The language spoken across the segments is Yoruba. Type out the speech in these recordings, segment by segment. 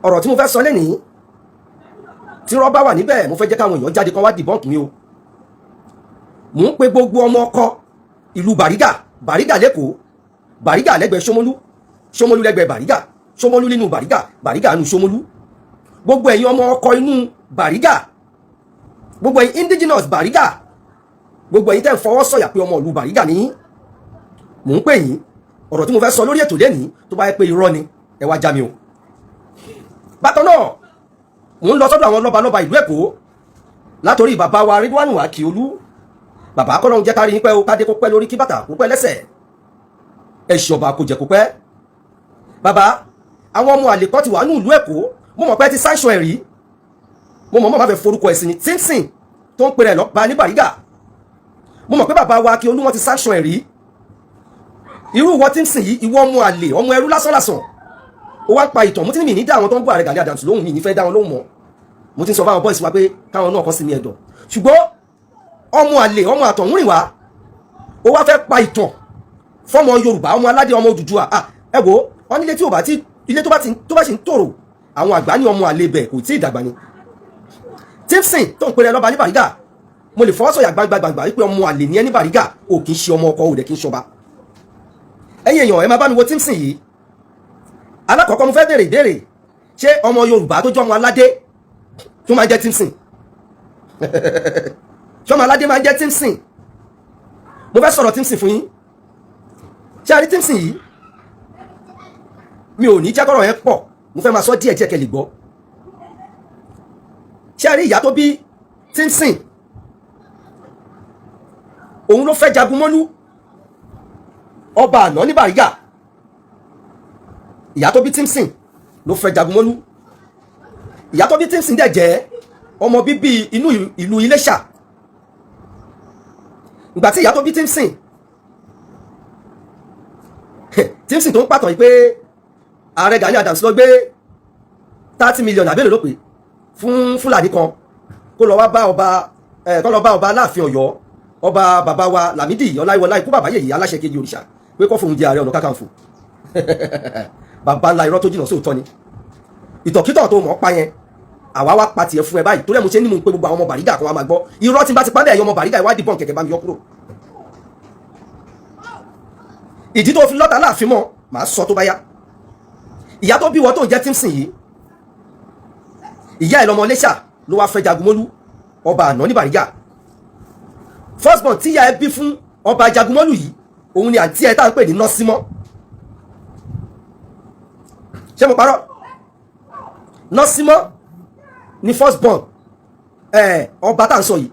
ọ̀rọ̀ tí mo fẹ́ sọ lẹ́nìí tí rọ́bà wà níbẹ̀ mo fẹ́ jẹ́ káwọn èèyàn jáde kan wá dìbọ́ǹk mi o. mò ń pe gbogbo ọmọ ọkọ ìlú Bàrígà lẹ́kọ̀ọ́, Bàrígà lẹ́gbẹ̀ẹ́ Ṣómólú lẹ́gbẹ̀ẹ́ Ṣómólú nínú Bàrígà nínú Ṣómólú. gbogbo ẹ̀yin ọmọ ọkọ inú Bàrígà, gbogbo ẹ̀yin indigenous Bàrígà, gbogbo ẹ̀yin tẹ́ ń fọwọ́ sọ̀yà pé ọmọ ìlú Bàrígà ní, mò ń pè yín. ọ̀rọ̀ tí mo fẹ́ sọ lórí ètò lẹ́nìí tó bá yẹ pé irọ́ ni ẹ wá já mi o. bákan náà mò ń lọ sọ́dọ̀ àwọn lọ́balọ́ba ìlú Èkó látòrí bàbá wa Ridwan Akiolu. bàbá kọ́lọ́hún jẹ́ kárí yín pẹ́ o, kádé kó pẹ́ lórí kí bàtà kó pẹ́ lẹ́sẹ̀, ẹ̀ṣin ọba kò jẹ́ kó pẹ́. bàbá àwọn ọmọ àlè kan ti wà ní ìlú Èkó, mo mọ̀ pé ti sanction ẹ̀rí, mo mọ̀ máa fẹ́ forúkọ ẹ̀sìn ní Tímsìn tó ń pèrè lọ́ba ní Bàrígà. mo mọ̀ pé bàbá wa Akiolu wọn ti sanction ẹ̀rí. irú ìwọ Tímsìn yìí, ìwọ ọmọ àlè, ọmọ ẹrú lásánlàsàn, ó wá pa ìtàn. mo ti ní mi ní dá àwọn tó ń gbọ́ Ààrẹ Gani Adams lóhùn, mi ní fẹ́ dá wọn lóhùn mọ́. mo ti ń sọ fáwọn bọ́ìsì wa pé káwọn náà kọ́ sí mi ẹ̀dọ̀. ṣùgbọ́n ọmọ àlè, ọmọ àtọ̀húnrìn wa, ó wá fẹ́ pa ìtàn fọ́mọ Yorùbá, ọmọ aládé, ọmọ Odùduwà. ẹ wo wọn nílé tí ò bá ti, ilé tó bá ṣe ń tòrò, àwọn àgbà ní ọmọ àlè bẹ̀ kò tí ì dàgbà ni. Tímsìn tó ń pèrè lọ́ba ní Bàrígà, mo lè fọwọ́ sọ̀yà gbangba wípé ọmọ àlè ní ẹni Bàrígà, ò kì í ṣe ọmọ ọkọ, ò dẹ̀ kì í ṣọba. ẹ̀yin èèyàn ẹ máa bá mi wo Tímsìn yìí. alákọ̀ọ́kọ́ mo fẹ́ béèrè ìbéèrè, ṣé ọmọ Yorùbá tó jẹ́ ọmọ aládé tó máa jẹ́ Tímsìn? ṣé ọmọ aládé máa jẹ́ Tímsìn? mo fẹ́ sọ̀rọ̀ Tímsìn fún yín. ṣé a rí Tímsìn yìí? mi ò ní jẹ́ kọ́rọ̀ yẹn pọ̀, mo fẹ́ máa sọ díẹ̀ díẹ̀ kẹ́ lè gbọ́. ṣé a rí ìyá tó bí Tímsìn? òun ló fẹ́ jagun mọ́lú ọba àná ní Bàrígà. ìyá tó bí Tímsìn ló fẹ́ jagun mọ́lú. ìyá tó bí Tímsìn dẹ̀ jẹ́ ọmọ bíbí inú ìlú Iléṣà. ìgbà tí ìyá tó bí Tímsìn tó ń pàtàn yìí pé Ààrẹ Gani Adams lọ gbé 30 million àbẹ́lẹ̀ ló pé fún Fúlàní kan kó lọ bá ọba Aláàfin Ọ̀yọ́, ọba bàbá wa Lámídì Ọláyíwọlá ikú bàbá yèyí aláṣẹ kejì òrìṣà, pé kọ́ fóun jẹ Ààrẹ Ọ̀nà Kakanfò. bàbá ńlá irọ́ tó jìnnà sóòótọ́ ni. ìtọ̀kítọ̀ tó mọ̀ pa yẹn àwa wá pa tiẹ̀ fún ẹ báyìí, torí ẹ̀ mo ṣe ní mo pé gbogbo àwọn ọmọ Bàrígà kan wá máa gbọ́ irọ́ tí n bá ti pàdé ẹ̀yọ́ ọmọ Bàrígà ìwádìí bọ́n kẹ̀kẹ́ bá mi yọ kúrò. ìdí tó fi lọ́ta láàfin mọ́ màá sọ tó bá yá. ìyá tó bí wọ́n tó ń jẹ́ Tímsìn yìí, ìyá ẹ̀ lọ́mọ Iléṣà ló wá fẹ́ jagun mọ́lú ọba àná ní Bàrígà. first born tí ìyá ẹ bí fún ọba jagun mọ́lú yìí, òun ni àǹtí ẹ tá à ń pè ní Nọ́símọ́. ṣé mo parọ́? Nọ́símọ́ ni first born ọba tá à ń sọ yìí.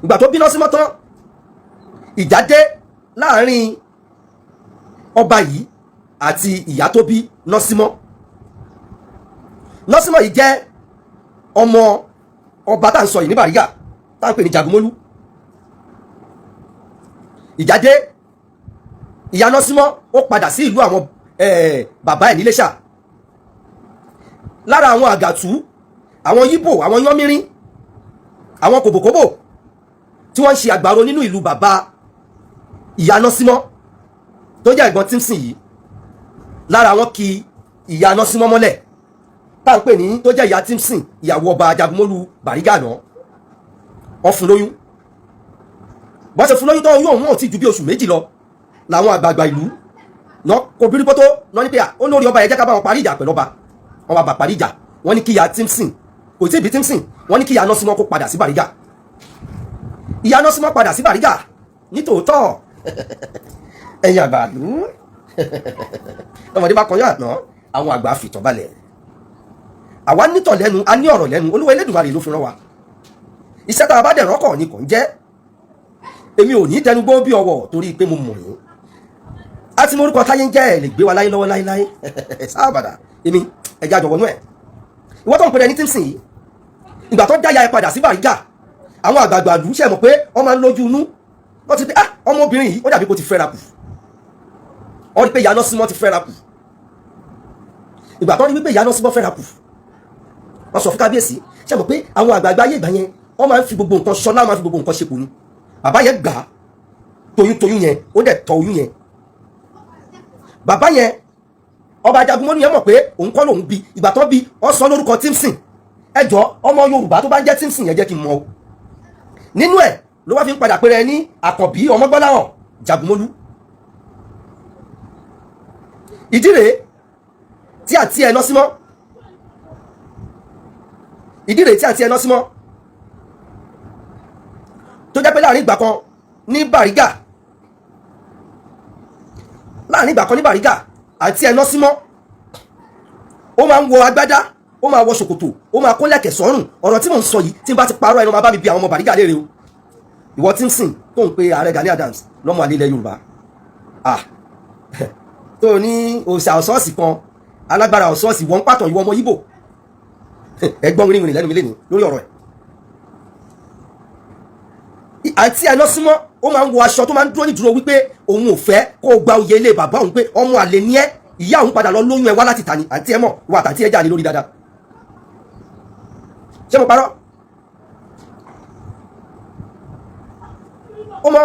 ìgbà tó bí Nọ́símọ́ tán, ìjà dé láàrin ọba yìí àti ìyá tó bí Nọ́símọ́. Nọ́símọ́ yìí jẹ́ ọmọ ọba tá à ń sọ yìí ní Bàrígà tá à ń pè ní Jagumolu. ìjà dé, ìyá Nọ́símọ́ ó padà sí ìlú àwọn bàbá ẹ̀ ní Iléṣà. lára àwọn àgàtú, àwọn Yíbò, àwọn Yánmírín, àwọn kòbòkòbò tí wọ́n ń ṣe àgbàro nínú ìlú bàbá ìyá Nọ́símọ́ tó jẹ́ ẹ̀gbọ́n Tímsìn yìí, lára wọn kì ìyá Nọ́símọ́ mọ́lẹ̀ tá à ń pè ní tó jẹ́ ìyá Tímsìn, ìyàwó ọba Jagumolu Bàrígà náà. wọ́n fún lóyún. bọ́n ṣe fún lóyún tó oyún òun ò tí ju bí oṣù méjì lọ, làwọn àgbààgbà ìlú náà kò bí rípótó náà ní pé ó lórí ọba yẹn jẹ́ ká bá wọn parí ìjà pẹ̀lú ọba. wọ́n bá bà parí ìjà, wọ́n ní kí ìyá Tímsìn, kò tí ì bí Tímsìn, wọ́n ní kí ìyá Nọ́símọ́ kó padà sí Bàrígà. ìyá Nọ́símọ́ padà sí Bàrígà nítòótọ́. ẹ̀yin àgbàlú ọmọdé bá kọyán àná, àwọn àgbà fìtàn balẹ̀. àwa nítọ̀ lẹ́nu, a ní ọ̀rọ̀ lẹ́nu, Olúwa Elédùmarè ló fi rán wa. iṣẹ́ tá a bá dẹ̀ rọ́kọ̀ ni kò ń jẹ́. èmi ò ní dẹnugbó bí ọwọ́ torí pé mo mọ̀ yín. a ti mọ orúkọ táyé ń jẹ́ ẹ̀ lè gbé wa láyé lọ́wọ́ láéláé. sábàdà èmi ẹ̀jẹ̀ àjọwọ́nú ẹ̀. ìwọ́n tó ń pèrè ní Tímsìn yìí, ìgbà tó dáyà ẹ padà sí Bàrígà, àwọn àgbààgbà lù ú ṣe mọ̀ pé wọ́n máa ń lójú inú. wọ́n ti pé ọmọbìnrin yìí ó dàbí kó ti fẹ́ra kù. wọ́n rí pé ìyá Nọ́símọ́ ti fẹ́ra kù. ìgbà tó rí wípé ìyá Nọ́símọ́ fẹ́ra kù, wọ́n sọ fún kábíyèsí, ṣe mọ̀ pé àwọn àgbààgbà ayé ìgbà yẹn wọ́n máa ń fi gbogbo nǹkan ṣọlá, máa ń fi gbogbo nǹkan ṣe kù ni. bàbá yẹn gbà á toyún yẹn, ó dẹ̀ tọ́ oyún yẹn. bàbá yẹn ọba Jagunmólú yẹn mọ̀ pé òun kọ́ lòun bí, ìgbà tó bí ọ sọ lórúkọ Tímsìn. Ẹjọ́ ọmọ Yorùbá tó bá ń jẹ́ Tímsìn yẹn jẹ́ kí n mọ̀ o. Nínú ẹ̀ ló wá fi ń padà pé rẹ ní Àkànbí Ọmọgbọ́láhàn Jagunmólú. Ìdí rèé tí àti ẹ̀ lọ sí mọ́. Ìdí rèé tí àti ẹ̀ lọ sí mọ́. Tó jẹ́ pé láàrin ìgbà kan ní Bàrígà, àti ẹ̀ lọ sí mọ́. Ó máa ń wọ agbádá, ó máa wọ ṣòkòtò, ó máa kó lẹ̀kẹ̀ sọ́rùn. Ọ̀rọ̀ tí mò ń sọ yìí tí n bá ti parọ́ ẹnu máa bá mi bí àwọn ọmọ Bàrígà léèrè o. Ìwọ Tímsìn tó ń pe ààrẹ Gani Adams lọ́mọ àlè ilẹ̀ Yorùbá. Tó ní òòṣà ọ̀ṣọ́ọ̀ṣì kan, alágbára ọ̀ṣọ́ọ̀ṣì wọ́n ń pàtàn ìwọ ọmọ Yíbò. Ẹgbọ́n rìnrìn lẹ́nu mi lẹ́nu lórí ọ̀rọ̀ ẹ̀. Àti ẹ̀ lọ sí mọ́, ó máa ń wọ aṣọ tó máa ń dúró nídúró wípé òun ò fẹ́ kó o gba oyè ilé bàbá òun, pé ọmọ àlè ni ẹ́, ìyá òun padà lọ lóyún ẹ wá láti tà ní. Àǹtí ẹ mọ̀ wà tàǹtí ẹ jáde lórí dáadáa. Ṣé mo parọ́? Ó mọ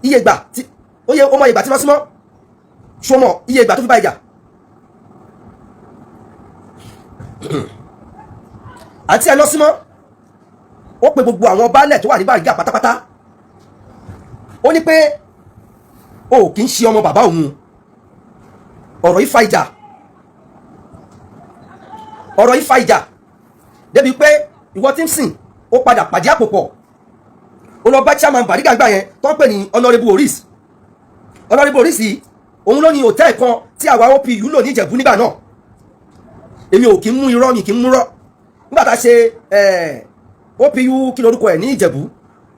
iye ìgbà tí ó mọ ìgbà tí lọ sí mọ́. Ṣó mọ iye ìgbà tó fi bá ìjà. Àǹtí ẹ lọ sí mọ́. Ó pe gbogbo àwọn baálẹ̀ tó wà ní Bàrígà pátápátá. Ó ní pé o kì í ṣe ọmọ bàbá òun. Ọ̀rọ̀ yìí fa ìjà. Débi pé ìwọ Tímsìn ó padà pàdé àpòpọ̀. Ó lọ bá chairman Bàrígà gbà yẹn tó ń pè ní Honorable Oris. Honorable Oris yìí, òun ló ní hòtẹ́ẹ̀lì kan tí àwa OPU lò ní Ìjẹ̀bú nígbà náà. Èmi ò kì í mú irọ́, mi kì í mú rọ́. Nígbà tá a ṣe OPU kí lorúkọ ẹ̀ ní Ìjẹ̀bú,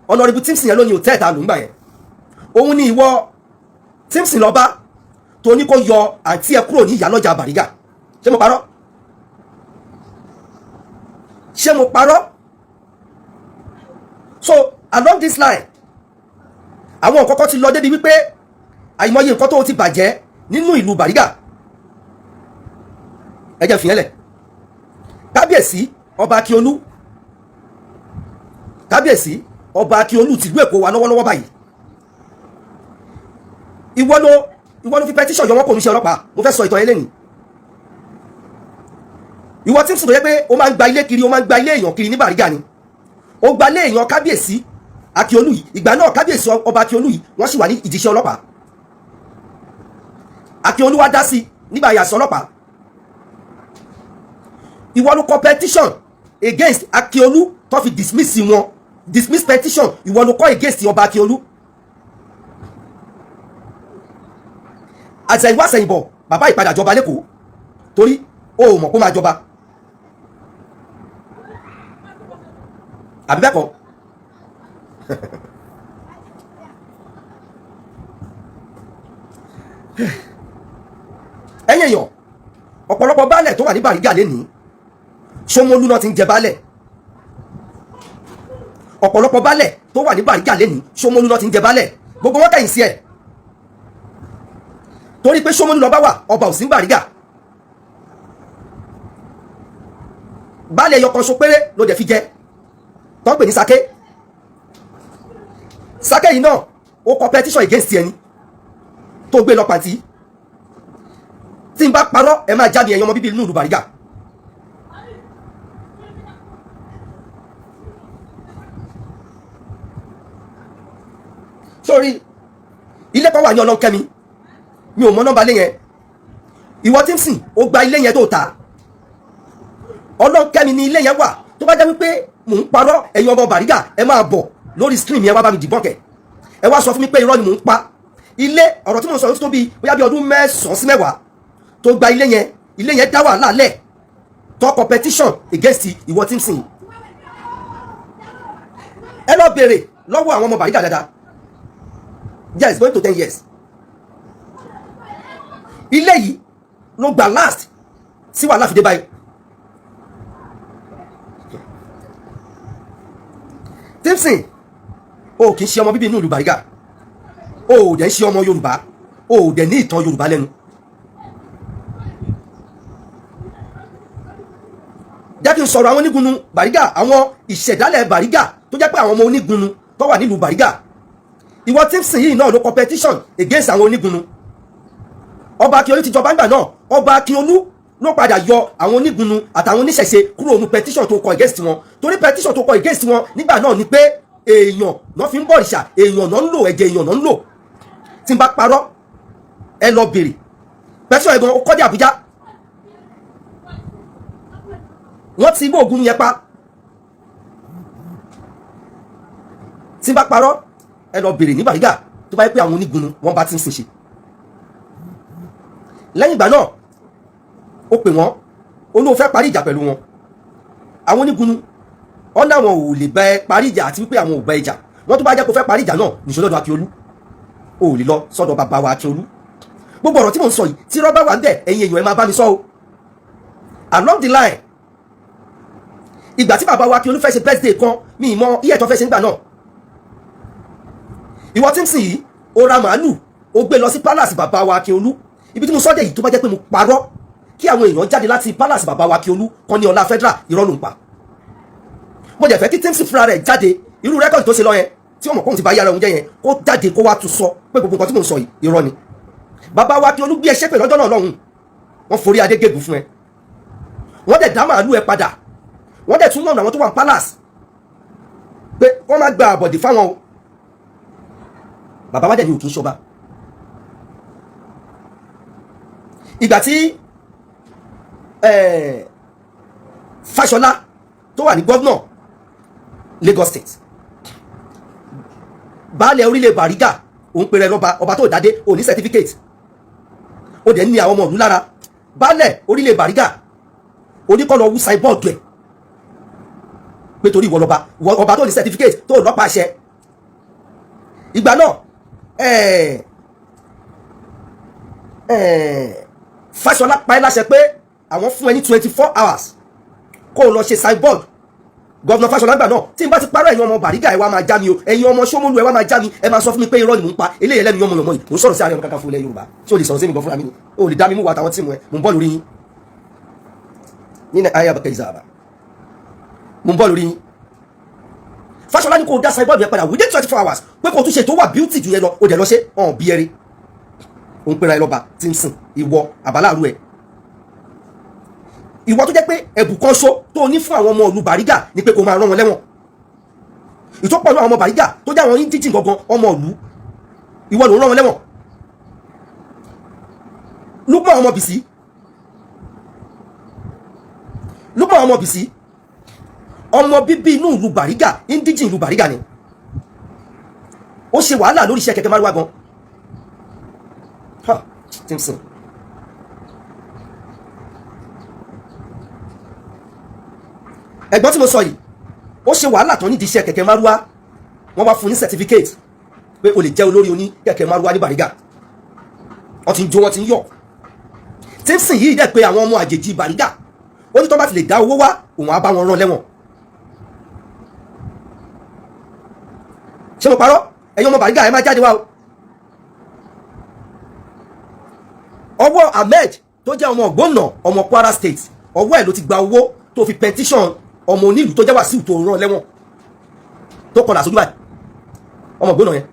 Honorable Tímsìn yẹn ló ní hòtẹ́ẹ̀lì tá a lò nígbà yẹn. Òun ni ìwọ Tímsìn lọ bá tó ní kó yọ àǹtí ẹ kúrò ní ìyálọ́jà Bàrígà. Ṣé mo parọ́? So along this line, àwọn nǹkan kan ti lọ débi wípé àìmọye nǹkan tó ti bàjẹ́ nínú ìlú Bàrígà. Ẹ jẹ́ fìyẹn lẹ̀. Kábíyèsí ọba Akíolú tìlú Èkó wa lọ́wọ́lọ́wọ́ báyìí. Ìwọ ló fi petition yọ wọ́n kò ní ṣe ọlọ́pàá. Mo fẹ́ sọ ìtàn eléyìí. Ìwọ Tímsìn tó yẹ pé ó máa ń gba ilé kiri, ó máa ń gba ilé èèyàn kiri ní Bàrígà ni. Ó gba ilé èèyàn kábíyèsí Akíolú yìí. Ìgbà náà kábíyèsí ọba Akíolú yìí wọ́n sì wà ní ìdíṣẹ́ ọlọ́pàá. Akíolú wá dá sí nígbà yàsọ ọlọ́pàá. Ìwọ ló kọ petition against Akíolú tó fi dismiss petition. Ìwọ ló kọ against ọba Akíolú. Àti ìwá sẹ́yìnbọ̀ bàbá ìpadà jọba lẹ́kọ̀ọ́ torí ó mọ̀ kó máa jọba. Àbí bẹ́ẹ̀ kọ́? Ẹ̀yin èèyàn, ọ̀pọ̀lọpọ̀ baálẹ̀ tó wà ní Bàrígà lénìí, Ṣómólú náà ti ń jẹ baálẹ̀. Ọ̀pọ̀lọpọ̀ baálẹ̀ tó wà ní Bàrígà lénìí, Ṣómólú náà ti ń jẹ baálẹ̀. Gbogbo wọn kẹ̀yìn sí ẹ̀. Torí pé Ṣómólú lọ bá wà, ọba ò sí ní Bàrígà. Baálẹ̀ ẹyọ kan ṣo péré ló dẹ̀ fi jẹ. Tó ń pè ní Sáké. Sáké yìí náà ó kọ petition against ẹni tó gbé lọ pàǹtí. Tí n bá parọ́ ẹ máa jáde ẹ̀yin ọmọ bíbí inú ìlú Bàrígà. Sórí ilé kan wà ní Ọlọ́nkẹ́mi, mi ò mọ nọ́mbà lé yẹn. Ìwọ Tímsìn ó gba ilé yẹn tó ta. Ọlọ́nkẹ́mi ni ilé yẹn wà. Tó bá jẹ́ wípé mò ń parọ́ ẹ̀yin ọmọ Bàrígà ẹ máa bọ̀ lórí screen yẹn wá bá mi dìbọ́nkẹ̀. Ẹ wá sọ fún mi pé irọ́ ni mò ń pa. Ilé ọ̀rọ̀ tí mò ń sọ tó bí bóyá bí ọdún 9 sí 10 tó gba ilé yẹn dá wàhálà lẹ̀ tó competition against ìwọ Tímsìn. Ẹ lọ bèrè lọ́wọ́ àwọn ọmọ Bàrígà dáadáa. Yes, going to 10 years. Ilé yìí ló gba last sí wàhálà fi dé báyìí. Tímsìn o kì í ṣe ọmọ bíbí inú ìlú Bàrígà, o dẹ̀ ń ṣe ọmọ Yorùbá, o dẹ̀ ní ìtàn Yorùbá lẹ́nu. Jẹ́ kí n sọ̀rọ̀ àwọn onígunnu Bàrígà, àwọn ìṣẹ̀dálẹ̀ Bàrígà tó jẹ́ pé àwọn ọmọ onígunnu tó wà nílùú Bàrígà. Ìwọ Tímsìn yìí náà ló competition against àwọn onígunnu. Ọba Akíolú ti jọba ńgbà náà, ọba Akíọlú ló padà yọ àwọn onígunnu àtàwọn oníṣẹ̀ṣe kúrò ní petition tó kọ against wọn, torí petition tó kọ against wọn nígbà náà ni pé èèyàn náà fi ń bọ̀rìṣà, èèyàn náà ń lò, ẹ̀jẹ̀ èèyàn náà ń lò. tí n bá parọ́ ẹ lọ bèrè petition ẹ̀gbọ́n ó kọ́ dé Àbújá, wọ́n ti gbé Ògún yẹn pa. tí n bá parọ́ ẹ lọ bèrè ní Bàrígà tó bá yẹ pé àwọn onígunnu wọ́n bá ti ń sin ṣe. lẹ́yìn ìgbà náà ó pè wọ́n, ó lóun fẹ́ parí ìjà pẹ̀lú wọn. àwọn onígunnu wọ́n náwọn ò lè bá ẹ parí ìjà àti wípé àwọn ò bá ìjà, wọ́n tó bá jẹ́ kó fẹ́ parí ìjà náà nìṣó lọ́dọ̀ Akíọlú, ó lè lọ sọ́dọ̀ bàbá wa Akíọlú. gbogbo ọ̀rọ̀ tí mò ń sọ yìí tí rọ́bà wà ń bẹ̀ ẹ̀yin èèyàn ẹ máa bá mi sọ o. along the line ìgbà tí bàbá wa Akíọlú fẹ́ ṣe birthday kan mi ì mọ iye ẹ̀tọ́ fẹ́ ṣe nígbà náà. ìwọ tí ń sìn yìí ó ra màálù ó gbé lọ sí palace bàbá wa Akíọlú. ibi tí mo sọ́dẹ̀ yìí tó bá jẹ́ pé mo parọ́ kí àwọn èèyàn jáde láti palace bàbá wa Akíọlú kan ní ọlá federal irọ́ ló ń pa. mo jẹ́ fẹ́ kí Timson fúnra rẹ̀ jáde irú rẹ́kọ̀dì tó ṣe lọ yẹn tí ọmọ kóhun ti bá yára òun jẹ́ yẹn kó jáde kó wá tún sọ pé gbogbo nǹkan tí mò ń sọ yìí irọ́ ni. bàbá wa Akíọlú gbé ẹṣẹ́ pè lọ́jọ́ náà lọ́hùn, wọ́n forí adé gégùn fún ẹ, wọ́n dẹ̀ dá màálù ẹ padà, wọ́n dẹ̀ tún lọ́nà àwọn tó wà ní palace pé wọ́n má gba àbọ̀dè fáwọn o. bàbá wa dẹ̀ ní òkè ṣọba. ìgbà tí Fáṣọlá tó wà ní gọ́vnọ̀ Lagos State, baálẹ̀ orílẹ̀ Bàrígà òun pèrè lọ́ba, ọba tó dádé ò ní certificate, ó dẹ̀ ní àwọn ọmọ ìlú lára. baálẹ̀ orílẹ̀ Bàrígà oníkọ́lọ̀ wú signboard ẹ̀ pé torí ìwọ lọ́ba, ọba tó ní certificate tó lọ́pàá àṣẹ. ìgbà náà Fáṣọlá pa ẹ́ láṣẹ pé àwọn fún ẹ ní 24 hours kó o lọ ṣe signboard. gọ́vnà Fáṣọlá gbà náà tí n bá ti parọ́ ẹ̀yin ọmọ Bàrígà ẹ wá máa já mi o, ẹ̀yin ọmọ Ṣómólú ẹ wá máa já mi, ẹ máa sọ fún mi pé irọ́ ni mò ń pa. eléyìí ẹlẹ́nu yọmọ lọ́mọ yìí mò ń sọ̀rọ̀ sí Ààrẹ Ọ̀nà Kakanfò ilẹ̀ Yorùbá tí o lè sọ̀rọ̀ sí mi gan fúnra mi ni o lè dá mi mú wa àtàwọn tí mo ẹ mò ń bọ́ lórí yín nínú ayé àbẹ̀kẹ́ ìzàbà mò ń bọ́ lórí yín. Fáṣọlá ní kó o dá signboard yẹn padà within 24 hours pé kó o tún ṣe tó wà beauty jù yẹn lọ, o dẹ̀ lọ ṣe ọ̀hún bí ẹrí. òun pera ẹ lọ́ba Timson ìwọ àbáláàrú ẹ. ìwọ tó jẹ́ pé ẹ̀bùn kan ṣo tó ní fún àwọn ọmọ ìlú Bàrígà ni pé kó máa rán wọn lẹ́wọ̀n. ìtọ́pọ̀ àwọn ọmọ Bàrígà tó jẹ́ àwọn indíjìn gangan ọmọ ìlú, ìwọ ló ń rán wọn lẹ́wọ̀n. Lukman ọmọ Bìsí, Lukman ọmọ Bìsí ọmọ bíbí inú ìlú Bàrígà, indíjìn ìlú Bàrígà ni. ó ṣe wàhálà lórí iṣẹ́ kẹ̀kẹ́ márúwá gan. Timson ẹ̀gbọ́n tí mo sọ yìí ó ṣe wàhálà tán nídìí iṣẹ́ kẹ̀kẹ́ márúwá, wọ́n wá fún ní certificate pé o lè jẹ́ olórí oní kẹ̀kẹ́ márúwá ní Bàrígà. wọ́n ti ń jó wọ́n ti ń yọ̀. Timson yìí dẹ̀ pé àwọn ọmọ àjèjì Bàrígà ó ní tó bá ti lè dá owó wá òun á bá wọn rán lẹ́wọ̀n. ṣé mo parọ́? ẹ̀yin ọmọ Bàrígà ẹ má jáde wá o. ọwọ́ Ahmed tó jẹ́ ọmọ Ògbónà ọmọ Kwara State, ọwọ́ ẹ̀ ló ti gba owó tó fi petition ọmọ onílùú tó jẹ́ Wàsíù tó rán lẹ́wọ̀n tó kọlà sójú báyìí. ọmọ Ògbónà yẹn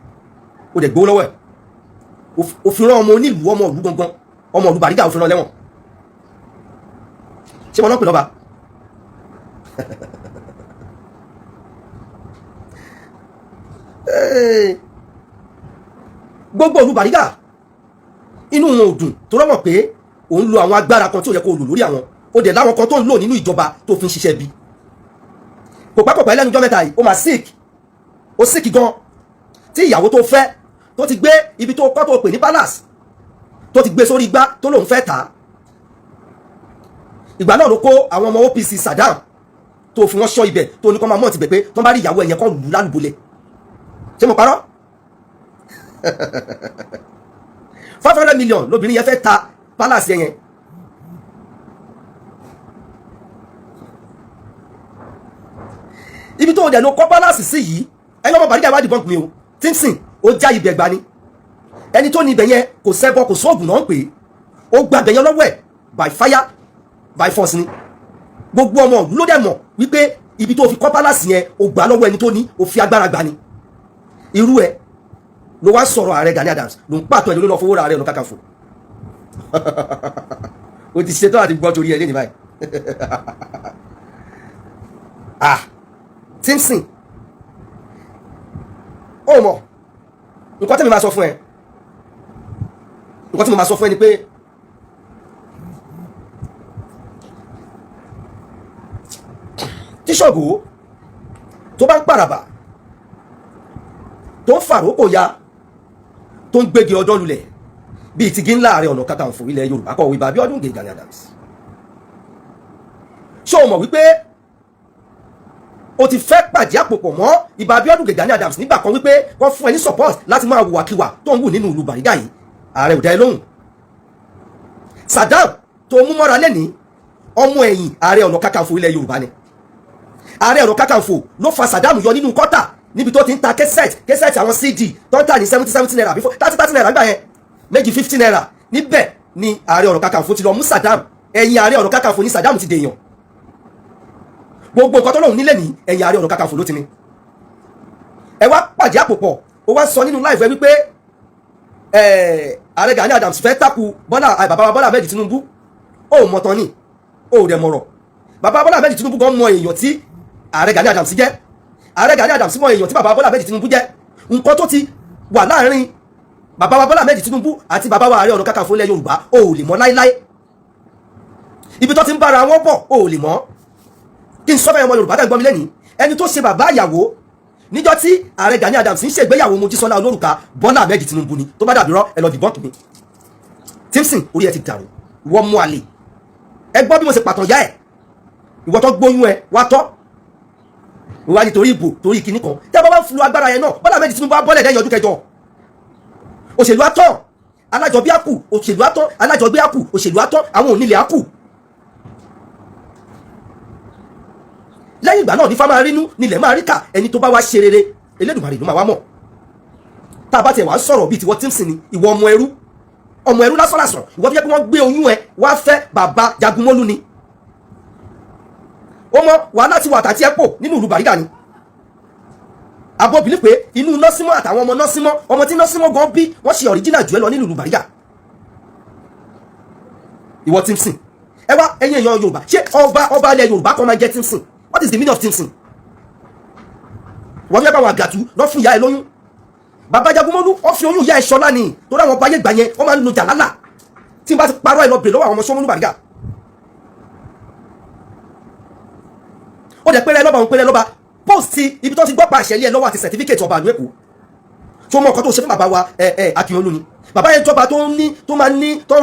ó dẹ̀ gbowó lọ́wọ́ ẹ̀, ó fi rán ọmọ onílùú ọmọ ìlú gangan ọmọ ìlú Bàrígà ó fi rán lẹ́wọ̀n. ṣé wọn náà pè lọ́ba? gbogbo ìlú Bàrígà inú wọn ò dùn tó rọ́mọ̀ pé òun lo àwọn agbára kan tí ó yẹ kó lò lórí àwọn, ó dẹ̀ láwọn kan tó ń lò nínú ìjọba tó fi ń ṣiṣẹ́ bí. kò pápọ̀pọ̀ ẹlẹ́nu jọ́ mẹ́ta yìí ó máa sick, ó sick gan, tí ìyàwó tó fẹ́ tó ti gbé ibi tó kọ́ tó pè ní palace tó ti gbé sórí igbá tó lòun fẹ́ tà á. ìgbà náà ló kó àwọn ọmọ OPC Saddam tó fi wọ́n ṣọ́ ibẹ̀ tó ní kọ́ máa mọ̀ ti bẹ̀ pé tó bá rí ìyàwó ẹ̀yẹ kọ́ lù lálùbọ́lẹ̀. ṣé mo parọ́? 500 million lóbìnrin yẹn fẹ́ ta palace yẹn. ibi tó dẹ̀ ló kọ́ palace sí yìí ẹni ọmọ Bàrígà ìwádìí bọ́ǹkì mi o. Timson ó já ibẹ̀ gbani, ẹni tó ní ibẹ̀ yẹn kò ṣẹbọ kò sóògùn náà ń pè é, ó gba ibẹ̀ yẹn lọ́wọ́ ẹ̀ by fire by force ni. gbogbo ọmọ ìlú ló dẹ̀ mọ̀ wípé ibi tó fi kọ́ palace yẹn ó gbà lọ́wọ́ ẹni tó ní, ó fi agbára gbà ni. irú ẹ̀ ló wá sọ̀rọ̀ Ààrẹ Gani Adams ló ń pàtó ẹ̀ ló lọ́ fowó ra Ààrẹ Ọ̀nà Kakanfò. o ti ṣetán àti gbọ́ torí ẹ lẹ́ni báyìí Timson ó mọ̀ nǹkan tí mo máa sọ fún ẹ ni pé tí Ṣàngó tó bá ń pàràbà tó ń fàrókò ya tó ń gbégi ọdọ́ lulẹ̀ bíi ti Ààrẹ Ọ̀nà Kakanfò ilẹ̀ Yorùbá kọ̀wé Ìbà Abíọ́dún Gani Adams ṣé o mọ̀ wípé o ti fẹ́ pàdé àpòpọ̀ mọ́ Ìbà Abíọ́dún Gani Adams nígbà kan wípé wọ́n fún ẹ ní support láti máa hùwàkiwà tó ń wù nínú ìlú Bàrígà yìí ààrẹ ò dá ẹ lóhùn Saddam tó mú mọ́ra lẹ́ni ọmọ ẹ̀yìn Ààrẹ Ọ̀nà Kakanfò ilẹ̀ Yorùbá ni Ààrẹ Ọ̀nà Kakanfò ló fa Saddam yọ nínú kọ́tà níbi tó ti ń ta kẹsẹ̀tì àwọn CD tó ń tà ní 70 naira bí 30 naira nígbà yẹn méjì 50 naira níbẹ̀ ni Ààrẹ Ọ̀nà Kakanfò ti lọ mú Saddam ẹ̀yìn Ààrẹ Ọ̀nà Kakanfò ní Saddam ti dèèyàn gbogbo nǹkan tó lóun nílẹ̀ ní ẹ̀yìn Ààrẹ Ọ̀nà Kakanfò ló ti ní ẹ wá pàdé àpòpọ̀ ó wá sọ nínú láìfẹ́ wípé Ààrẹ Gani Adams fẹ́ takú bàbá wa Bọ́lá Ahmed Tinubu ó mọ̀ tán ni ó dẹ̀ mọ̀rọ̀ bàbá Bọ́lá Ahmed Tinubu gan mọ èèyàn tí Ààrẹ Gani Adams jẹ́ Ààrẹ Gani Adams mọ èèyàn tí bàbá Bọ́lá Ahmed Tinubu jẹ́ nǹkan tó ti wà láàrin bàbá wa Bọ́lá Ahmed Tinubu àti bàbá wa Ààrẹ Ọ̀nà Kakanfò ilẹ̀ Yorùbá ó lè mọ̀ láíláí ibi tó ti ń bára wọn bọ̀ ó lè mọ̀ kí n sọ fẹ́ ọmọ Yorùbá tẹ́ gbọ́ mi lẹ́ni ẹni tó ṣe bàbá ìyàwó níjọ́ tí Ààrẹ Gani Adams ń ṣègbéyàwó Mojísọ́lá Olórùka Bọ́lá Ahmed Tinubu ni tó bá dàbí rọ́ ẹ lọ dìbọ́ǹkì mi Timson orí ẹ ti dàrú wọ́n mú àlè ẹ gbọ́ bí mo ṣe pàtàn yá ẹ̀ ìwọ tó gbóyún ẹ wá tọ́ wá nítorí ìbò torí kinní kan tẹ́ bá bá ń lu agbára yẹn náà Bọ́lá Ahmed Tinubu bá bọ́lẹ̀ lẹ́yìn ọdún kẹjọ òṣèlú atọ́ alájọbí àkù òṣèlú atọ́ alájọbí àkù òṣèlú atọ́ àwọn onílé àkù lẹ́yìn ìgbà náà ní fá máa rínú nílẹ̀ máa ríkà ẹni tó bá wá ṣe rere Elédùmarè ló máa wá mọ̀ tá a bá tiẹ̀ wá sọ̀rọ̀ bíi tiwọ́ Timson ni ìwọ ọmọ ẹrú lásán ìwọ fi jẹ́ pé wọ́n gbé oyún ẹ wá fẹ́ bàbá Jagunmólú ni ó mọ wàhálà tí wà tàtí ẹ pò nínú ìlú Bàrígà ni abóbìnrin pé inú nọ́símọ́ àtàwọn ọmọ nọ́símọ́ ọmọ tí nọ́símọ́ gan bí wọ́n ṣe ọ̀ríjínà jù ẹ lọ nínú ìlú Bàrígà ìwọ Timson ẹ wá ẹ̀yin èèyàn Yorùbá ṣé ọba ilẹ̀ Yorùbá kan máa jẹ́ Timson? What is the meaning of Timson? wọ́n fẹ́ bá wọn àgàtú lọ́ fún ìyá ẹ lóyún bàbá Jagunmólú wọ́n fi oyún ìyá ẹ ṣọlá ni torí àwọn ọba ayé gbà yẹn wọ́n máa ń lo jàlálà tí n bá ti parọ́ ẹ lọ bèrè lọ́wọ́ àwọn ọmọ Ṣómólú Bàrígà ó dẹ̀ péré lọ́ba òun péré lọ́ba post ibi tó ti gbọ́ pa àṣẹ ilé ẹ lọ́wọ́ àti certificate ọba àlú Èkó tó mọ ọkọ tó ṣe fún bàbá wa Akínyolú ni bàbá yẹn jọba tó ń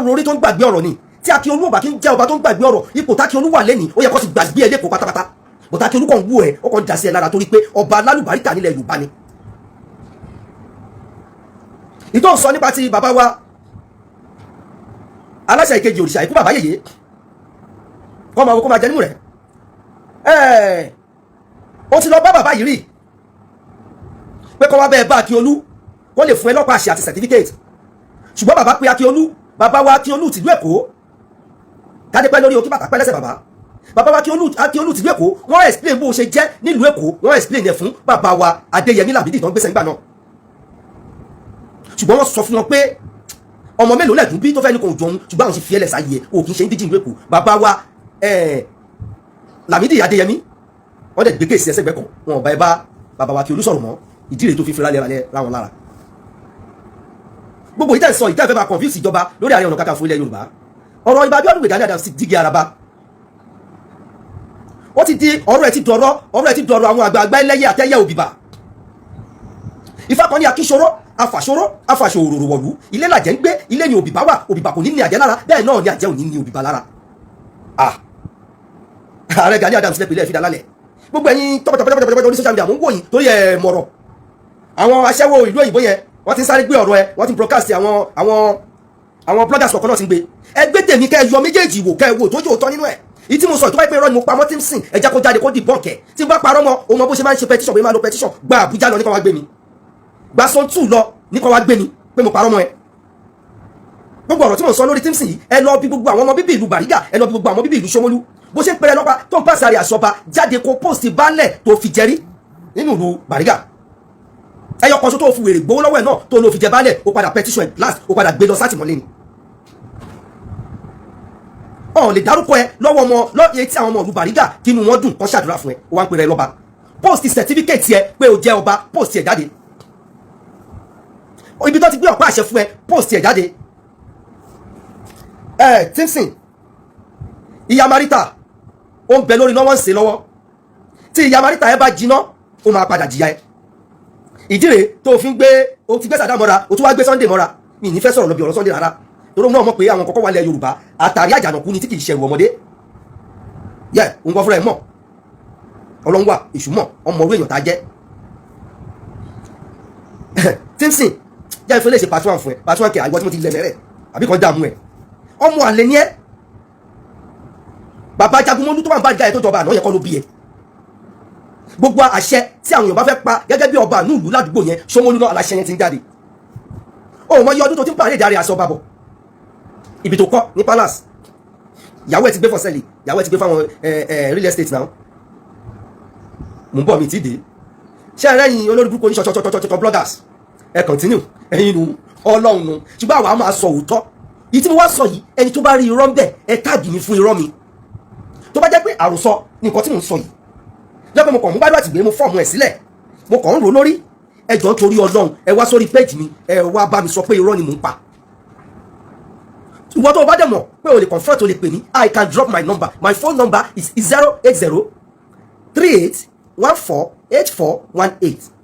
rorí tó ń gbàgbé ọ̀rọ̀ ni tí Akínyolú ọba kí ń jẹ́ ọba tó ń gbàgbé ọ̀rọ̀ ipò t'Akínyolú wà lẹ́nìí ó yẹ kó ti gbàgbé ẹ lẹ́kọ̀ọ́ pátápátá bọ̀tá Akínyolú kàn wú ẹ ó kàn dá sí ẹ lára torí pé ọba alálùbáríkà nílẹ̀ Yorùbá ni ìtò ń sọ nípa ti bàbá wa aláṣẹ ìkejì òrìṣà ikú bàbá yèyé kọ́ máa wo kó máa jẹ nímú rẹ̀ ó ti lọ bá bàbá yìí rí pé kọ́ wá bẹ́ẹ̀ bá Akínyolú kó lè fún ẹ lọ́pàá àṣẹ àti certificate ṣùgbọ́n bàbá pé Akínyolú bàbá wa Akínyolú tìlú Èkó kádé pẹ́ lórí òkè bàtà pẹ́ lẹ́sẹ̀ bàbá wa Akínyolú tìlú Èkó wọ́n explain bó ṣe jẹ́ nílùú Èkó wọ́n explain ẹ̀ fún bàbá wa Adéyẹmí Làmídì tó ń gbéṣẹ́ nígbà náà ṣùgbọ́n wọ́n sọ fún wọn pé ọmọ mélòó lẹ́dùn bí tó fẹ́ ní kò jọun ṣùgbọ́n àwọn sì fi ẹlẹ̀ sáyé o kì í ṣe ń díjì ìlú Èkó bàbá wa Làmídì Adéyẹmí wọ́n dẹ̀ gbé kéèsì ẹsẹ̀ gbẹ́kọ̀ wọn ọba ẹ bá bàbá wa Akínyolú sọ̀rọ̀ mọ́ ìdí rẹ̀ tó fi fira lẹ́ra láwọn lára gbogbo ìtẹ́ sọ ìtẹ́ fẹ́ máa confuse ìjọba lórí Ààrẹ Ọ̀nà Kakanfò ilẹ̀ Yorùbá ọ̀rọ̀ Ìbà Abíọ́dún Gani Adams ti dígí araba ó ti di ọ̀rọ̀ ẹ̀ ti dọ̀rọ̀ àwọn àgbààgbà ẹlẹ́yẹ àtẹ́yẹ òbíbà Ifá kan ní akíṣoró afàṣòrò wọ̀lú ilé làjẹ́ ń gbé ilé ni òbíbà wà òbíbà kò ní ní àjẹ́ lára bẹ́ẹ̀ náà ni àjẹ́ ò ní ní òbíbà lára Ààrẹ Gani Adams lẹ́pẹ̀lẹ́ fi dálálẹ̀ gbogbo ẹ̀yin tọ́pọ̀tọ̀pọ̀tọ̀pọ̀tọ̀ ní social media mò ń wò yín torí ẹ̀ mọ̀rọ̀ àwọn aṣẹ́wó ìlú òyìnbó yẹn wọ́n ti sáré gbé ọ̀rọ̀ ẹ wọ́n ti broadcast àwọn bloggers kọ̀ọ̀kan náà ti ń gbé ẹgbẹ́ tèmi kẹ́ yọ méjèèjì wò kẹ́ wò tó jò tọ́ nínú ẹ̀ ìtí mo sọ ìtọ́ báyìí pé irọ́ ni mo pamọ́ Timson ẹja kó jáde kó di bọ́ọ̀kẹ́ tí n bá parọ́ mọ́ òun mọ bó ṣe máa ń ṣe petition bó ṣe máa lo petition gba Àbújá lọ ní kó wá gbé mi gba Son 2 lọ ní kó wá gbé mi pé mo parọ́ mọ́ ẹ gbogbo ọ̀rọ̀ tí mo sọ lórí Timson yìí ẹ lọ bí gbogbo àwọn ọmọ bíbí ìlú Bàrígà ẹ lọ bí gbogbo àwọn bíbí ìlú Ṣómólú bó ṣe ń pẹrẹ lọ́pàá tó ń pàṣẹ àrẹ àṣọba jáde kó post baálẹ̀ tó fi jẹrí nínú ìlú Bàrígà ẹyọ kan tó fi wèrè gbowó lọ́wọ́ ẹ̀ náà tó lọ fi jẹ baálẹ̀ ó padà petition ẹ̀ last ó padà gbé lọ sátìmọ́lé ni ọ̀n lè dárúkọ ẹ lọ́wọ́ ọmọ lọ́yẹ tí àwọn ọmọ ìlú Bàrígà kí inú wọn dùn kán ṣàdúrà fún ẹ ó wá ń pèrè ẹ lọ́ba post certificate ẹ pé o jẹ́ ọba post ẹ jáde ibi tó ti gbé ọ̀pá àṣẹ fún ẹ post ẹ jáde Timson ìyá Marita ó ń bẹ lórí lọ́wọ́ ń ṣe lọ́wọ́ tí ìyá Marita ẹ bá jiná ó máa padà jìyà ẹ ìdí rèé tó o fi gbé Sàdámù mọ́ra o tún wá gbé Sunday mọ́ra mi ní fẹ́ sọ̀rọ̀ lọ́bi ọ̀rọ̀ Sunday rárá torí náà mọ̀ pé àwọn kọ́kọ́ wà lẹ̀ Yorùbá àtàrí àjànàkú ni tí kì í ṣẹ̀rù ọmọdé yẹ òun kọ́ fúnra ẹ̀ mọ̀ Ọlọ́run wà èṣù mọ̀ ọmọ orí èèyàn tá a jẹ́ Timson jẹ́ ìfẹ́ lè ṣe part 1 fún ẹ part 1 kẹ́ àìwọ́ tí mo ti lẹ̀ mẹ́rẹ̀ àbí kan dààmú ẹ ọmọ àlè ni ẹ bàbá Jagunmólú tó wà ń bá ìjà ẹ tó jọba àná yẹ kọ́ ló bí ẹ gbogbo àṣẹ tí àwọn èèyàn bá fẹ́ pa gẹ́gẹ́ bí ọba nílùú ládùúgbò yẹn Ṣómólú náà aláṣẹ yẹn ti ń jáde ó mọ iye ọdún tó ti ń pàdé ìdarí aṣọ bàbọ̀ ibi tó kọ́ ní palace ìyàwó ẹ ti gbé fọ́sẹ̀lì ìyàwó ẹ ti gbé fáwọn real estate náà mò ń bọ̀ mi ti dé ṣé ẹ̀rẹ́yìn olórí burúkú oníṣọ́ṣọ́ṣọ́ṣọ́ bloggers ẹ continue ẹ̀yin nu Ọlọ́run nu ṣùgbọ́n àwa máa sọ òótọ́ yìí tí mo wá sọ yìí ẹni tó bá rí irọ́ ń bẹ̀ ẹ táàgì mi fún irọ́ mi tó bá jẹ́ pé àròsọ ní nǹkan tí mò ń sọ yìí lọ́pọ̀ mo kàn mú gbádùn àtìgbé mo fọ́ọ̀mù ẹ̀ sílẹ̀ mo kàn ń rò lórí ẹjọ́ torí Ọlọ́run ẹ wá sórí péjì mi ẹ wá bá mi sọ pé irọ́ ni mò ń pa ìwọ tó o bá dẹ̀ mọ̀ pé o lè confront o lè pè mí I can drop my number my phone number is 08038148418